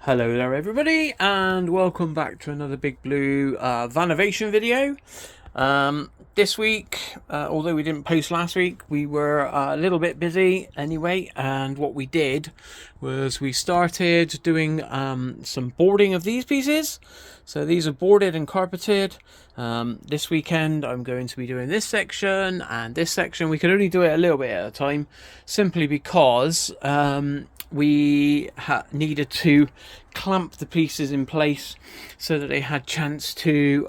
Hello there everybody, and welcome back to another Big Blue Vanovation video. This week, although we didn't post last week, we were a little bit busy anyway, and what we did was we started doing some boarding of these pieces. So these are boarded and carpeted. This weekend I'm going to be doing this section and this section. We could only do it a little bit at a time, simply because we needed to clamp the pieces in place so that they had chance to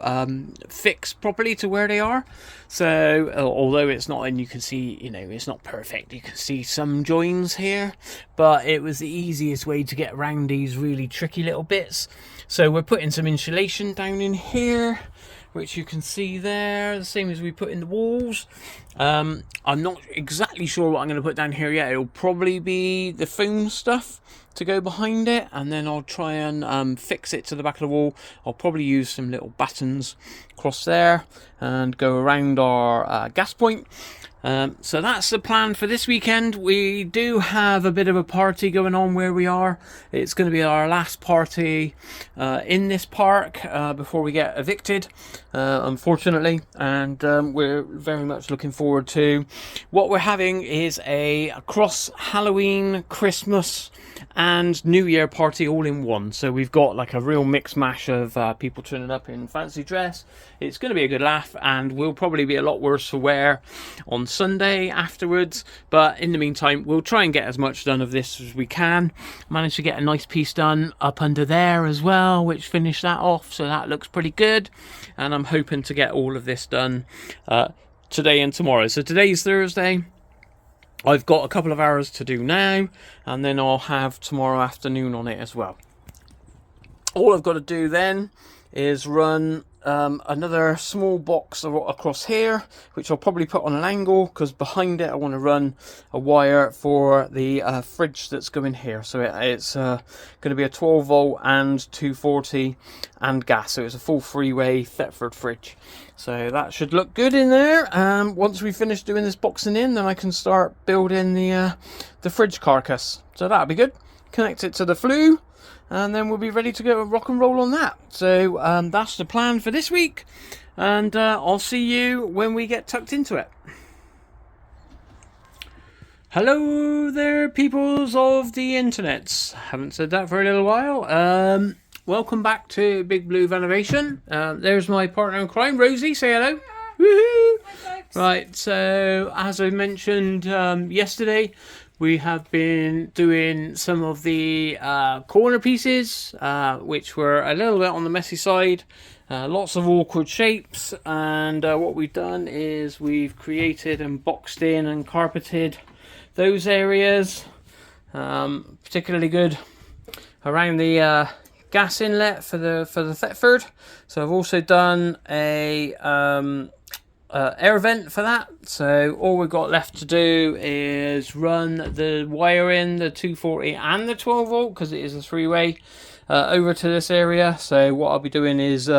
fix properly to where they are. So although it's not, and you can see, it's not perfect, you can see some joins here, but it was the easiest way to get around these really tricky little bits. So we're putting some insulation down in here, which you can see there, the same as we put in the walls. I'm not exactly sure what I'm going to put down here yet. It'll probably be the foam stuff to go behind it, and then I'll try and fix it to the back of the wall. I'll probably use some little battens across there and go around our gas point. So that's the plan for this weekend. We do have a bit of a party going on where we are. It's going to be our last party in this park before we get evicted, unfortunately, and we're very much looking forward to what we're having. Is a cross Halloween, Christmas and New Year party all in one. So we've got like a real mix mash of people turning up in fancy dress. It's going to be a good laugh, and we'll probably be a lot worse for wear on Sunday afterwards, but in the meantime we'll try and get as much done of this as we can. Managed to get a nice piece done up under there as well, which finished that off, so that looks pretty good, and I'm hoping to get all of this done today and tomorrow. So today's Thursday. I've got a couple of hours to do now, and then I'll have tomorrow afternoon on it as well. All I've got to do then is run another small box across here, which I'll probably put on an angle, because behind it I want to run a wire for the fridge that's going here. So it's going to be a 12 volt and 240 and gas, so it's a full three-way Thetford fridge. So that should look good in there. Once we finish doing this boxing in, then I can start building the fridge carcass. So that'll be good. Connect it to the flue, and then we'll be ready to go rock and roll on that. So that's the plan for this week, and I'll see you when we get tucked into it. Hello there, peoples of the internet. Haven't said that for a little while. Welcome back to Big Blue Vanovation. There's my partner in crime, Rosie. Say hello. Woohoo! Right, so as I mentioned yesterday, we have been doing some of the corner pieces, which were a little bit on the messy side. Lots of awkward shapes, and what we've done is we've created and boxed in and carpeted those areas. Particularly good around the gas inlet for the Thetford. So I've also done a air vent for that. So all we've got left to do is run the wire in, the 240 and the 12 volt, because it is a three-way, over to this area. So what I'll be doing is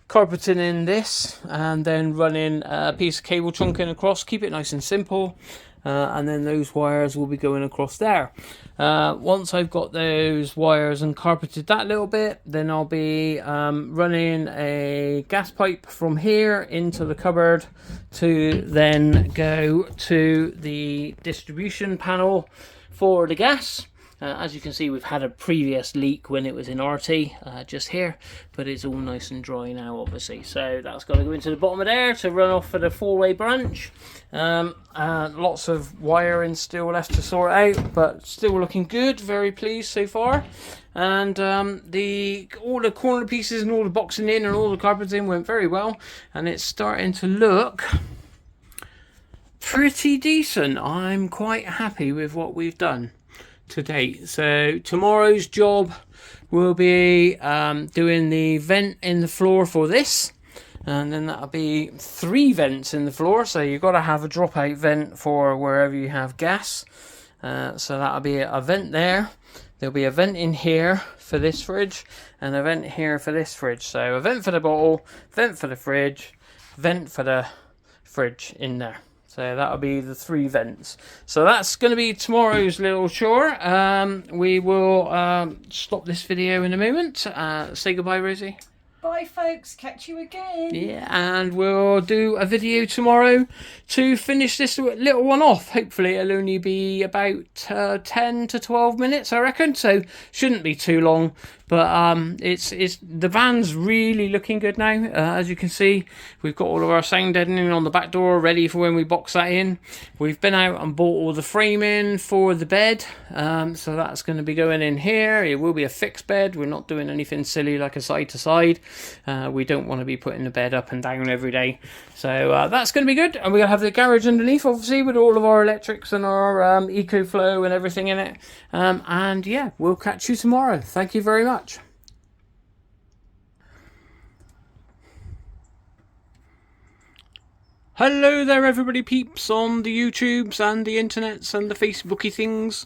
carpeting in this, and then running a piece of cable trunking across. Keep it nice and simple. And then those wires will be going across there. Once I've got those wires and carpeted that little bit, then I'll be running a gas pipe from here into the cupboard to then go to the distribution panel for the gas. As you can see, we've had a previous leak when it was in RT, just here, but it's all nice and dry now, obviously. So that's got to go into the bottom of there to run off for the four-way branch. Lots of wiring still left to sort out, but still looking good. Very pleased so far. And all the corner pieces and all the boxing in and all the carpeting went very well, and it's starting to look pretty decent. I'm quite happy with what we've done to date. So tomorrow's job will be doing the vent in the floor for this, and then that'll be 3 vents in the floor. So you've got to have a dropout vent for wherever you have gas. So that'll be a vent there. There'll be a vent in here for this fridge, and a vent here for this fridge. So a vent for the bottle, vent for the fridge, vent for the fridge in there. So that'll be the 3 vents. So that's going to be tomorrow's little chore. We will stop this video in a moment. Say goodbye, Rosie. Bye folks, catch you again. Yeah, and we'll do a video tomorrow to finish this little one off. Hopefully it'll only be about 10 to 12 minutes, I reckon, so shouldn't be too long. But it's the van's really looking good now. As you can see, we've got all of our sound deadening on the back door ready for when we box that in. We've been out and bought all the framing for the bed, so that's going to be going in here. It will be a fixed bed. We're not doing anything silly like a side to side. We don't want to be putting the bed up and down every day, so that's going to be good. And we're going to have the garage underneath, obviously, with all of our electrics and our EcoFlow and everything in it. And yeah, we'll catch you tomorrow. Thank you very much. Hello there, everybody peeps on the YouTubes and the internets and the Facebooky things.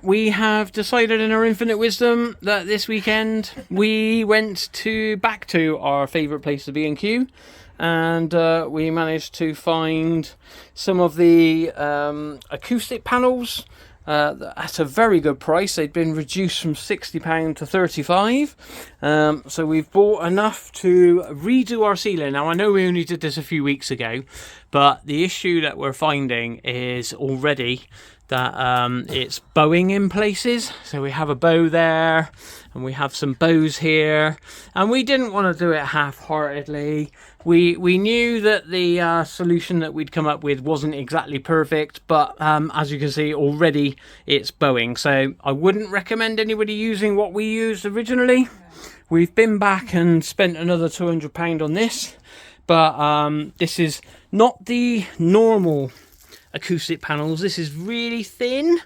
We have decided in our infinite wisdom that this weekend we went back to our favourite place, the B&Q, and we managed to find some of the acoustic panels at a very good price. They'd been reduced from £60 to £35. So we've bought enough to redo our ceiling. Now I know we only did this a few weeks ago, but the issue that we're finding is already that it's bowing in places. So we have a bow there and we have some bows here, and we didn't want to do it half-heartedly. We knew that the solution that we'd come up with wasn't exactly perfect, but as you can see already it's bowing, so I wouldn't recommend anybody using what we used originally. We've been back and spent another £200 on this, but this is not the normal acoustic panels. This is really thin,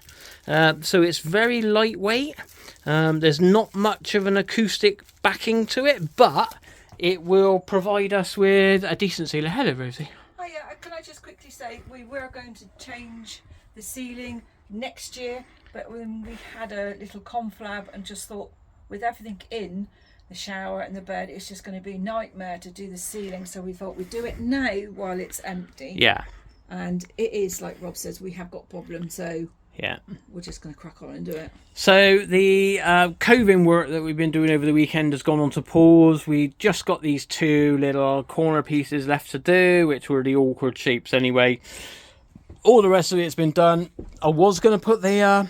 so it's very lightweight. There's not much of an acoustic backing to it, but it will provide us with a decent ceiling. Hello, Rosie. Oh yeah, can I just quickly say we were going to change the ceiling next year, but when we had a little conflab and just thought with everything in the shower and the bed, it's just going to be a nightmare to do the ceiling, so we thought we'd do it now while it's empty. Yeah. And it is, like Rob says, we have got problems, so yeah, we're just going to crack on and do it. So the coving work that we've been doing over the weekend has gone on to pause. We just got these 2 little corner pieces left to do, which were the awkward shapes anyway. All the rest of it's been done. I was going to put the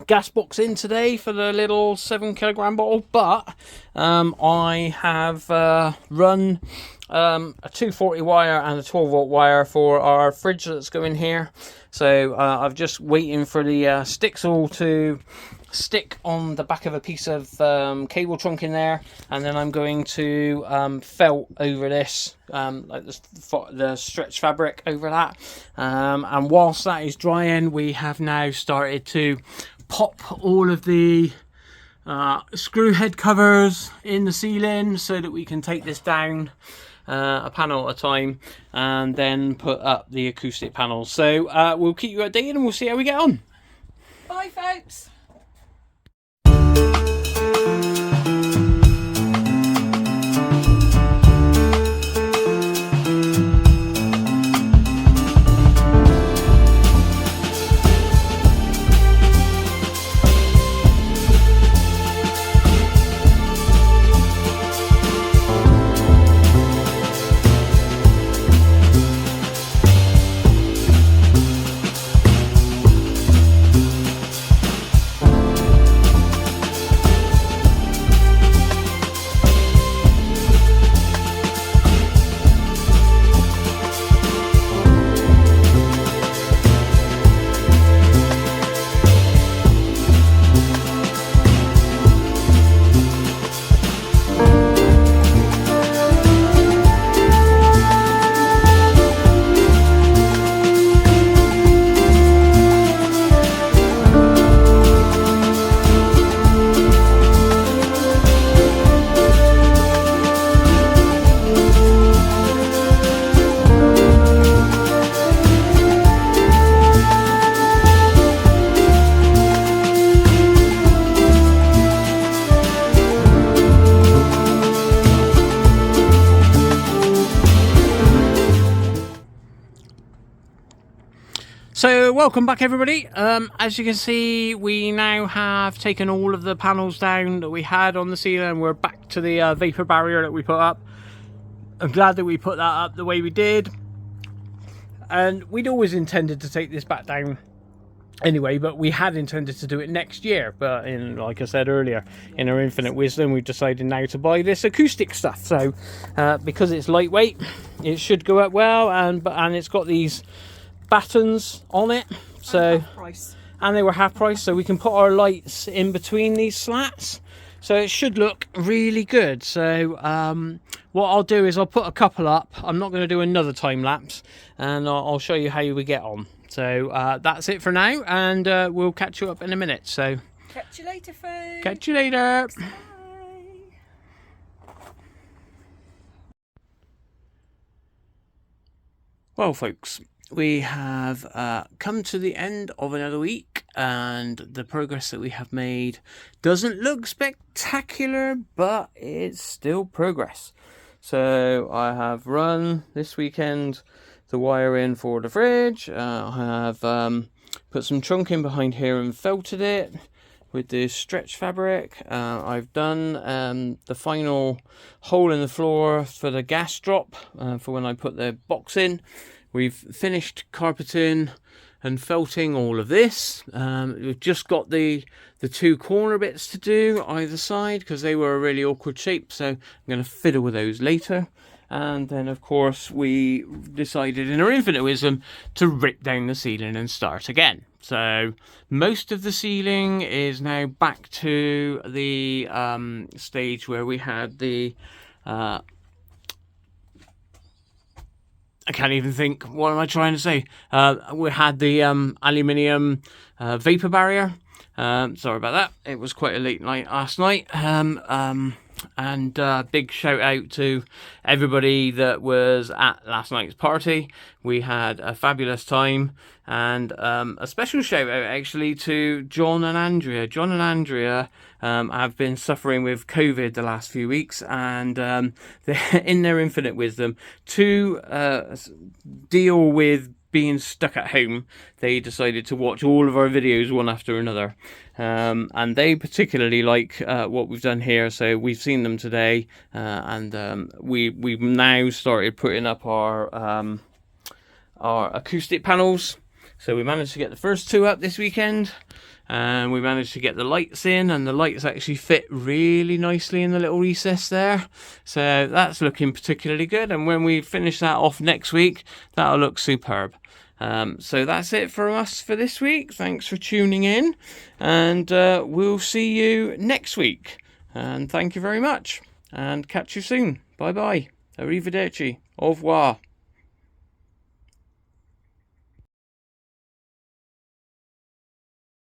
gas box in today for the little 7kg bottle, but I have run a 240 wire and a 12-volt wire for our fridge that's going here. So I'm just waiting for the sticks all to stick on the back of a piece of cable trunk in there, and then I'm going to felt over this, like the stretch fabric over that. And whilst that is drying, we have now started to pop all of the screw head covers in the ceiling so that we can take this down a panel at a time and then put up the acoustic panels. So we'll keep you updated and we'll see how we get on. Bye folks. So welcome back everybody. As you can see, we now have taken all of the panels down that we had on the ceiling. We're back to the vapor barrier that we put up. I'm glad that we put that up the way we did, and we'd always intended to take this back down anyway, but we had intended to do it next year. But like I said earlier, in our infinite wisdom, we've decided now to buy this acoustic stuff. So because it's lightweight, it should go up well, and it's got these battens on it, so and they were half price, so we can put our lights in between these slats, so it should look really good. So what I'll do is I'll put a couple up. I'm not going to do another time lapse, and I'll show you how we get on. So that's it for now, and we'll catch you up in a minute. So catch you later, folks. Catch you later. Bye. Well folks, we have come to the end of another week, and the progress that we have made doesn't look spectacular, but it's still progress. So I have run this weekend the wire in for the fridge. I have put some trunk in behind here and felted it with this stretch fabric. I've done the final hole in the floor for the gas drop for when I put the box in. We've finished carpeting and felting all of this. We've just got the two corner bits to do either side because they were a really awkward shape, so I'm going to fiddle with those later. And then of course we decided in our infinite wisdom to rip down the ceiling and start again. So most of the ceiling is now back to the stage where we had the I can't even think. What am I trying to say? We had the aluminium vapor barrier. Sorry about that. It was quite a late night last night. And big shout out to everybody that was at last night's party. We had a fabulous time, and a special shout out actually to John and Andrea. John and Andrea have been suffering with COVID the last few weeks, and they're in their infinite wisdom to deal with being stuck at home. They decided to watch all of our videos one after another, and they particularly like what we've done here, so we've seen them today, and we've now started putting up our acoustic panels. So we managed to get the first two up this weekend, and we managed to get the lights in, and the lights actually fit really nicely in the little recess there, so that's looking particularly good. And when we finish that off next week, that'll look superb. So that's it for us for this week. Thanks for tuning in, and we'll see you next week, and thank you very much, and catch you soon. Bye bye, arrivederci, au revoir.